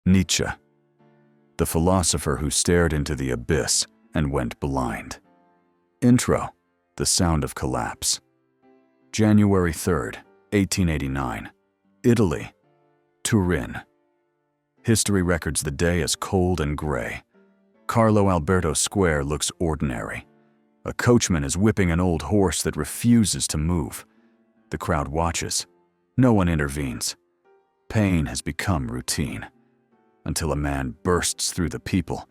Nietzsche, the philosopher who stared into the abyss and went blind. Intro: The Sound of Collapse. January 3rd, 1889. Italy. Turin. History records the day as cold and gray. Carlo Alberto Square looks ordinary. A coachman is whipping an old horse that refuses to move. The crowd watches. No one intervenes. Pain has become routine. Until a man bursts through the people.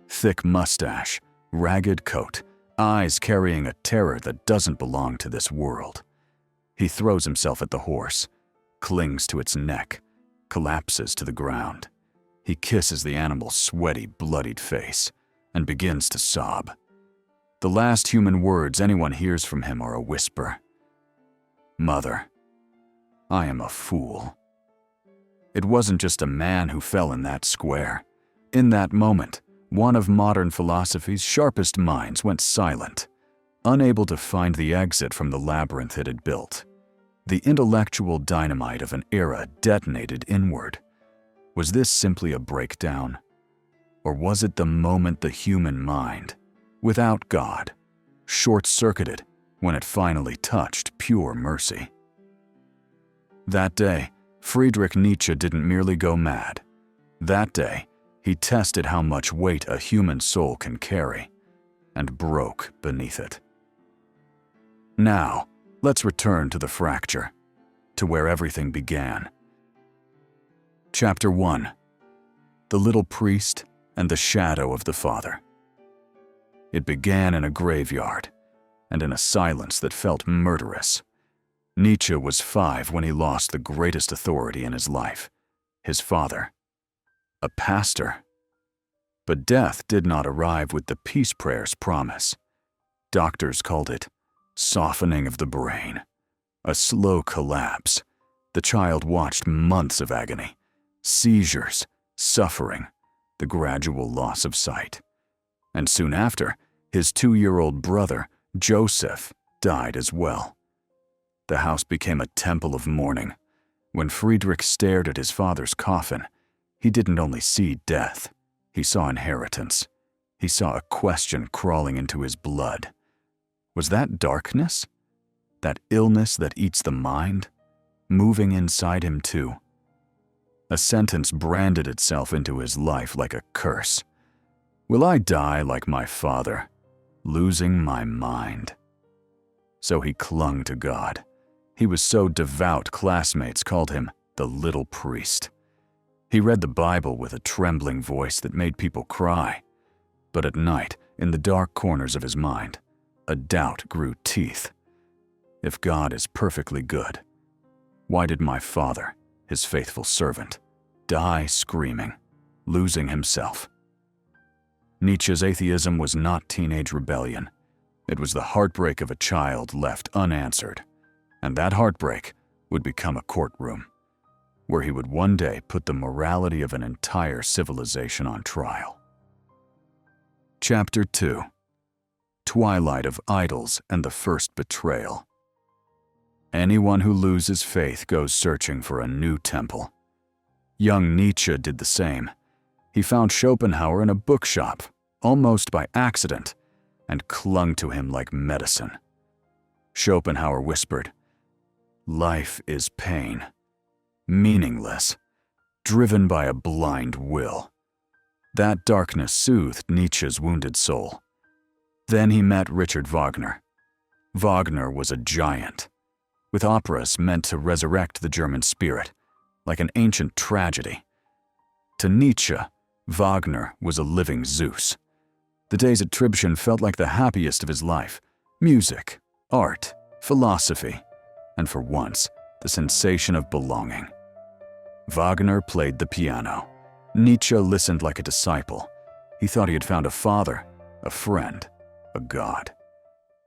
Thick mustache, ragged coat, eyes carrying a terror that doesn't belong to this world. He throws himself at the horse, clings to its neck, collapses to the ground. He kisses the animal's sweaty, bloodied face and begins to sob. The last human words anyone hears from him are a whisper. "Mother, I am a fool." It wasn't just a man who fell in that square. In that moment, one of modern philosophy's sharpest minds went silent, unable to find the exit from the labyrinth it had built. The intellectual dynamite of an era detonated inward. Was this simply a breakdown? Or was it the moment the human mind, without God, short-circuited when it finally touched pure mercy? That day, Friedrich Nietzsche didn't merely go mad. That day, he tested how much weight a human soul can carry, and broke beneath it. Now, let's return to the fracture, to where everything began. Chapter 1. The Little Priest and the Shadow of the Father. It began in a graveyard, and in a silence that felt murderous. Nietzsche was 5 when he lost the greatest authority in his life, his father, a pastor. But death did not arrive with the peace prayer's promise. Doctors called it softening of the brain, a slow collapse. The child watched months of agony, seizures, suffering, the gradual loss of sight. And soon after, his 2-year-old brother, Joseph, died as well. The house became a temple of mourning. When Friedrich stared at his father's coffin, he didn't only see death, he saw inheritance. He saw a question crawling into his blood. Was that darkness? That illness that eats the mind? Moving inside him too? A sentence branded itself into his life like a curse. Will I die like my father, losing my mind? So he clung to God. He was so devout classmates called him the Little Priest. He read the Bible with a trembling voice that made people cry. But at night, in the dark corners of his mind, a doubt grew teeth. If God is perfectly good, why did my father, his faithful servant, die screaming, losing himself? Nietzsche's atheism was not teenage rebellion. It was the heartbreak of a child left unanswered. And that heartbreak would become a courtroom, where he would one day put the morality of an entire civilization on trial. Chapter 2. Twilight of Idols and the First Betrayal. Anyone who loses faith goes searching for a new temple. Young Nietzsche did the same. He found Schopenhauer in a bookshop, almost by accident, and clung to him like medicine. Schopenhauer whispered, "Life is pain, meaningless, driven by a blind will." That darkness soothed Nietzsche's wounded soul. Then he met Richard Wagner. Wagner was a giant, with operas meant to resurrect the German spirit, like an ancient tragedy. To Nietzsche, Wagner was a living Zeus. The days at Tribschen felt like the happiest of his life. Music, art, philosophy, and for once, the sensation of belonging. Wagner played the piano. Nietzsche listened like a disciple. He thought he had found a father, a friend, a god.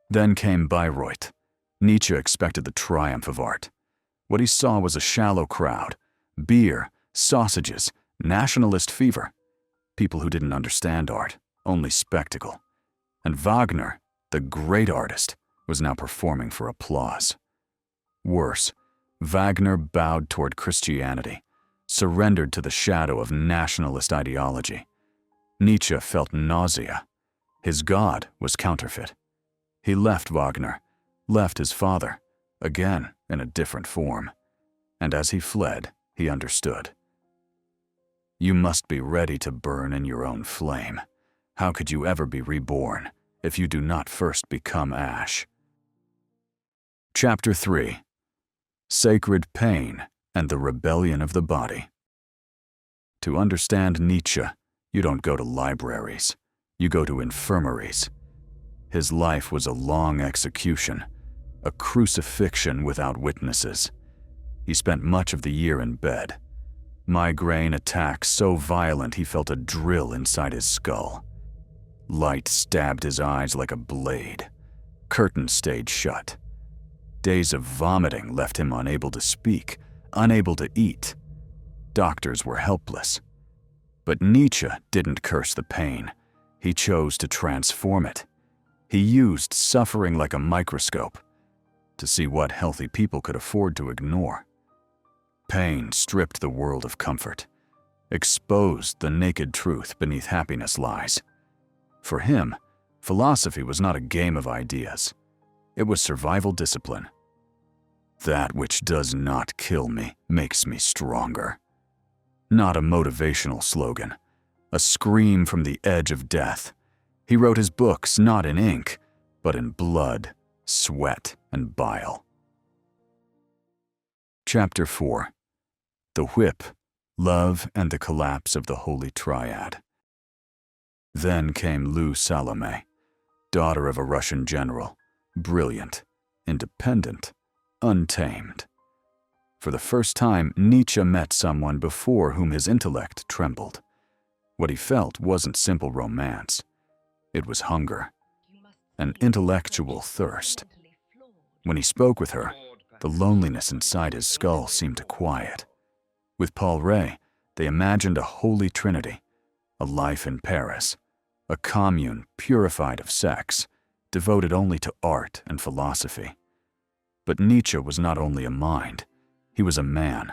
Then came Bayreuth. Nietzsche expected the triumph of art. What he saw was a shallow crowd, beer, sausages, nationalist fever. People who didn't understand art, only spectacle. And Wagner, the great artist, was now performing for applause. Worse, Wagner bowed toward Christianity, surrendered to the shadow of nationalist ideology. Nietzsche felt nausea. His God was counterfeit. He left Wagner, left his father, again in a different form. And as he fled, he understood. You must be ready to burn in your own flame. How could you ever be reborn if you do not first become ash? Chapter 3. Sacred Pain and the Rebellion of the Body. To understand Nietzsche, you don't go to libraries. You go to infirmaries. His life was a long execution, a crucifixion without witnesses. He spent much of the year in bed. Migraine attacks so violent he felt a drill inside his skull. Light stabbed his eyes like a blade. Curtains stayed shut. Days of vomiting left him unable to speak, unable to eat. Doctors were helpless. But Nietzsche didn't curse the pain. He chose to transform it. He used suffering like a microscope to see what healthy people could afford to ignore. Pain stripped the world of comfort, exposed the naked truth beneath happiness lies. For him, philosophy was not a game of ideas. It was survival discipline. That which does not kill me makes me stronger. Not a motivational slogan, a scream from the edge of death. He wrote his books not in ink, but in blood, sweat, and bile. Chapter 4. The Whip, Love, and the Collapse of the Holy Triad. Then came Lou Salomé, daughter of a Russian general, brilliant, independent, untamed. For the first time, Nietzsche met someone before whom his intellect trembled. What he felt wasn't simple romance. It was hunger, an intellectual thirst. When he spoke with her, the loneliness inside his skull seemed to quiet. With Paul Ray, they imagined a holy trinity, a life in Paris, a commune purified of sex, devoted only to art and philosophy. But Nietzsche was not only a mind, he was a man,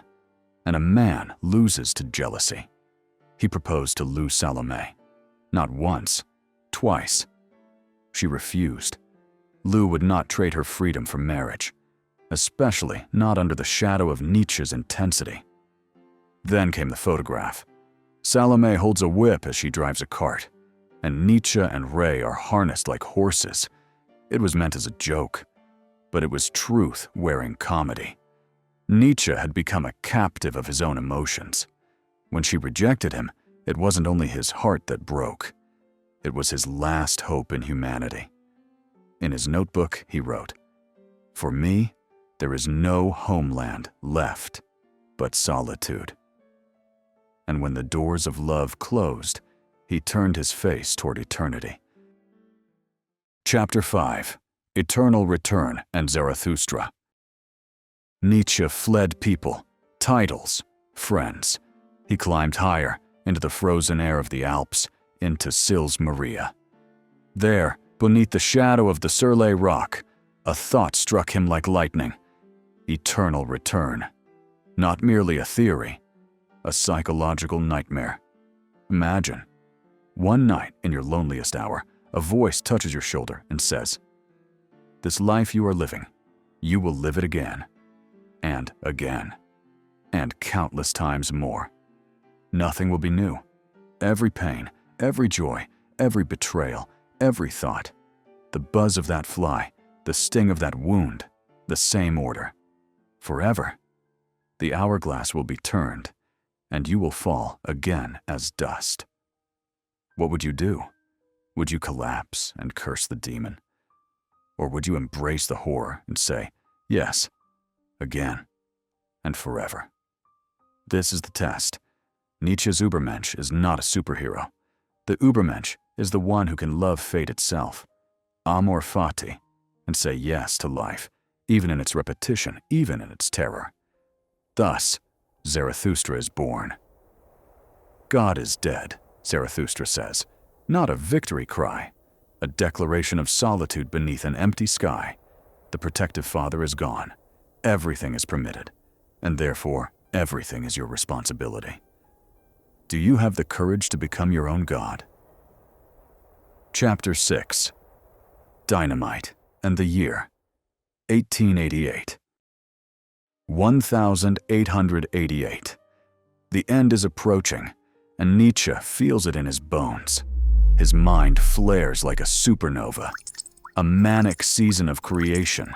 and a man loses to jealousy. He proposed to Lou Salomé, not once, twice. She refused. Lou would not trade her freedom for marriage, especially not under the shadow of Nietzsche's intensity. Then came the photograph. Salome holds a whip as she drives a cart, and Nietzsche and Ray are harnessed like horses. It was meant as a joke, but it was truth wearing comedy. Nietzsche had become a captive of his own emotions. When she rejected him, it wasn't only his heart that broke. It was his last hope in humanity. In his notebook, he wrote, "For me, there is no homeland left but solitude." And when the doors of love closed, he turned his face toward eternity. Chapter 5. Eternal Return and Zarathustra. Nietzsche fled people, titles, friends. He climbed higher, into the frozen air of the Alps, into Sils Maria. There, beneath the shadow of the Surlay rock, a thought struck him like lightning. Eternal return. Not merely a theory, a psychological nightmare. Imagine, one night in your loneliest hour, a voice touches your shoulder and says, "This life you are living, you will live it again, and again, and countless times more. Nothing will be new. Every pain, every joy, every betrayal, every thought, the buzz of that fly, the sting of that wound, the same order. Forever. The hourglass will be turned, and you will fall again as dust." What would you do? Would you collapse and curse the demon? Or would you embrace the horror and say, "Yes, again, and forever"? This is the test. Nietzsche's Ubermensch is not a superhero. The Ubermensch is the one who can love fate itself, Amor Fati, and say yes to life, even in its repetition, even in its terror. Thus, Zarathustra is born. God is dead, Zarathustra says, not a victory cry, a declaration of solitude beneath an empty sky. The protective father is gone. Everything is permitted, and therefore everything is your responsibility. Do you have the courage to become your own God? Chapter 6. Dynamite and the year 1888. 1888. The end is approaching, and Nietzsche feels it in his bones. His mind flares like a supernova, a manic season of creation.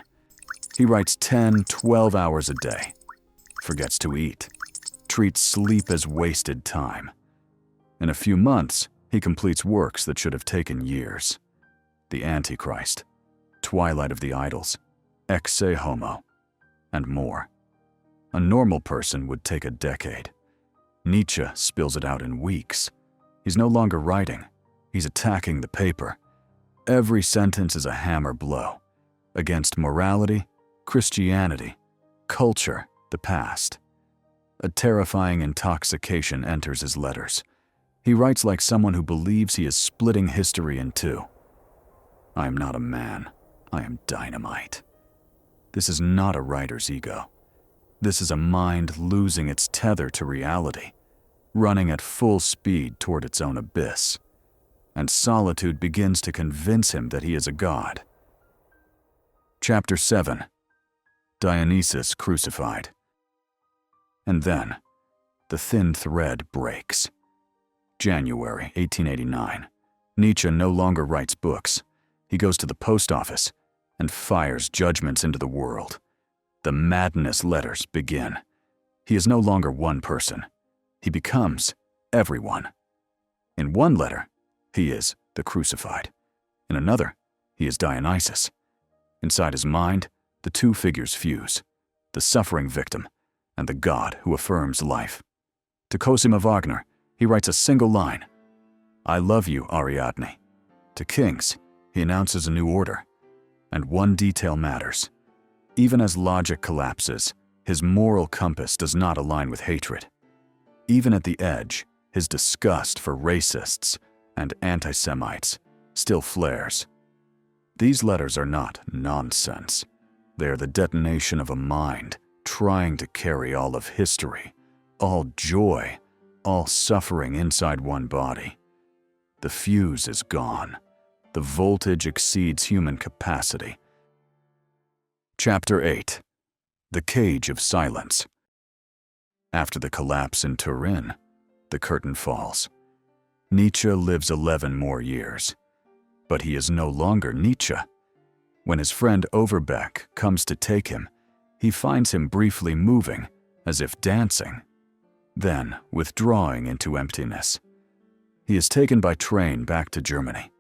He writes 10, 12 hours a day, forgets to eat, treats sleep as wasted time. In a few months, he completes works that should have taken years. The Antichrist, Twilight of the Idols, Exe Homo, and more. A normal person would take a decade. Nietzsche spills it out in weeks. He's no longer writing. He's attacking the paper. Every sentence is a hammer blow against morality, Christianity, culture, the past. A terrifying intoxication enters his letters. He writes like someone who believes he is splitting history in two. I am not a man. I am dynamite. This is not a writer's ego. This is a mind losing its tether to reality, running at full speed toward its own abyss. And solitude begins to convince him that he is a god. Chapter 7. Dionysus crucified. And then, the thin thread breaks. January 1889. Nietzsche no longer writes books. He goes to the post office and fires judgments into the world. The madness letters begin. He is no longer one person. He becomes everyone. In one letter, he is the crucified. In another, he is Dionysus. Inside his mind, the two figures fuse, the suffering victim and the god who affirms life. To Cosima Wagner, he writes a single line, I love you, Ariadne. To kings, he announces a new order. And one detail matters. Even as logic collapses, his moral compass does not align with hatred. Even at the edge, his disgust for racists and anti-Semites still flares. These letters are not nonsense. They are the detonation of a mind trying to carry all of history, all joy, all suffering inside one body. The fuse is gone. The voltage exceeds human capacity. Chapter 8. The Cage of Silence. After the collapse in Turin, the curtain falls. Nietzsche lives 11 more years. But he is no longer Nietzsche. When his friend Overbeck comes to take him, he finds him briefly moving, as if dancing, then withdrawing into emptiness. He is taken by train back to Germany.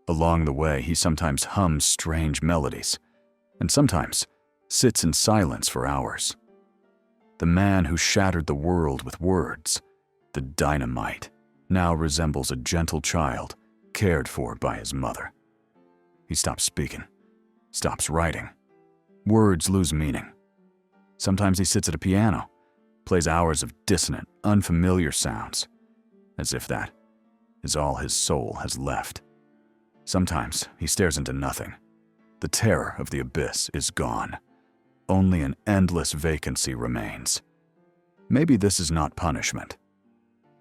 Along the way, he sometimes hums strange melodies, and sometimes sits in silence for hours. The man who shattered the world with words, the Dynamite, now resembles a gentle child cared for by his mother. He stops speaking, stops writing. Words lose meaning. Sometimes he sits at a piano, plays hours of dissonant, unfamiliar sounds, as if that is all his soul has left. Sometimes he stares into nothing. The terror of the abyss is gone. Only an endless vacancy remains. Maybe this is not punishment.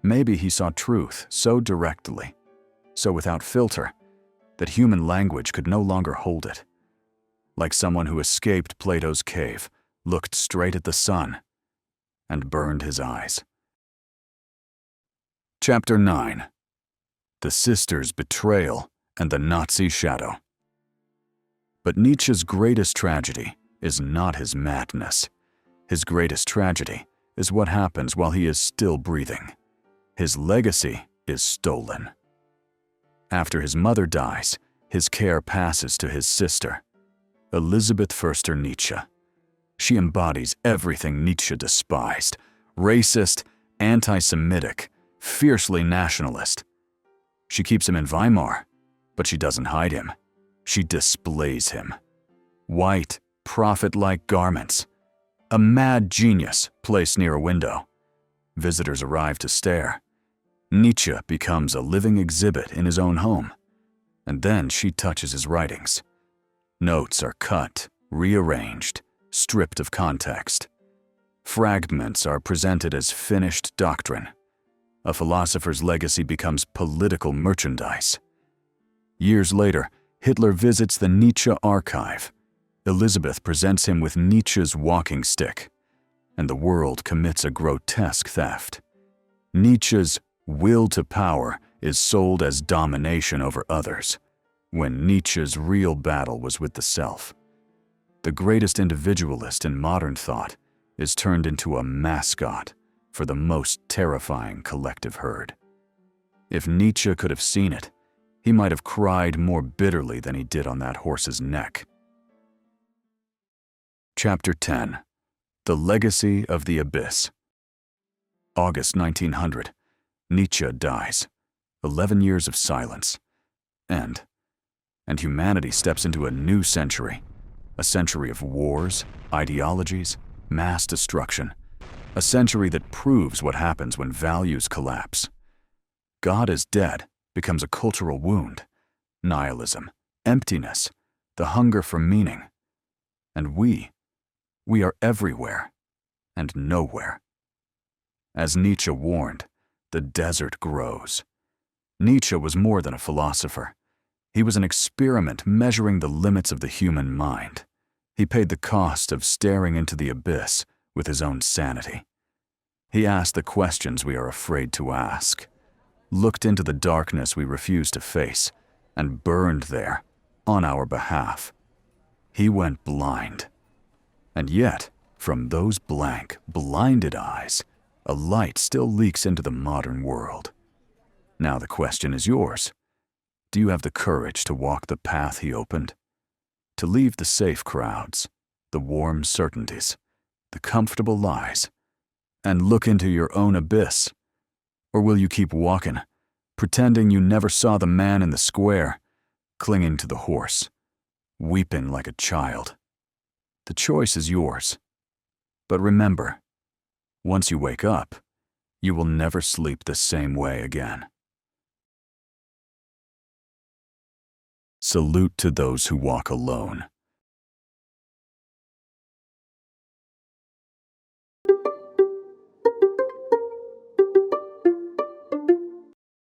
Maybe he saw truth so directly, so without filter, that human language could no longer hold it. Like someone who escaped Plato's cave, looked straight at the sun, and burned his eyes. Chapter 9. The Sisters' Betrayal and the Nazi Shadow. But Nietzsche's greatest tragedy is not his madness. His greatest tragedy is what happens while he is still breathing. His legacy is stolen. After his mother dies, his care passes to his sister, Elisabeth Forster Nietzsche. She embodies everything Nietzsche despised: racist, anti-Semitic, fiercely nationalist. She keeps him in Weimar, but she doesn't hide him. She displays him. White, prophet-like garments. A mad genius placed near a window. Visitors arrive to stare. Nietzsche becomes a living exhibit in his own home. And then she touches his writings. Notes are cut, rearranged, stripped of context. Fragments are presented as finished doctrine. A philosopher's legacy becomes political merchandise. Years later, Hitler visits the Nietzsche archive. Elisabeth presents him with Nietzsche's walking stick, and the world commits a grotesque theft. Nietzsche's will to power is sold as domination over others, when Nietzsche's real battle was with the self. The greatest individualist in modern thought is turned into a mascot for the most terrifying collective herd. If Nietzsche could have seen it, he might have cried more bitterly than he did on that horse's neck. Chapter 10. The Legacy of the Abyss. August 1900. Nietzsche dies. 11 years of silence. And humanity steps into a new century. A century of wars, ideologies, mass destruction. A century that proves what happens when values collapse. God is dead becomes a cultural wound. Nihilism, emptiness, the hunger for meaning. And we are everywhere and nowhere. As Nietzsche warned, the desert grows. Nietzsche was more than a philosopher. He was an experiment measuring the limits of the human mind. He paid the cost of staring into the abyss with his own sanity. He asked the questions we are afraid to ask, looked into the darkness we refuse to face, and burned there on our behalf. He went blind. And yet, from those blank, blinded eyes, a light still leaks into the modern world. Now the question is yours. Do you have the courage to walk the path he opened? To leave the safe crowds, the warm certainties, the comfortable lies, and look into your own abyss? Or will you keep walking, pretending you never saw the man in the square, clinging to the horse, weeping like a child? The choice is yours. But remember, once you wake up, you will never sleep the same way again. Salute to those who walk alone.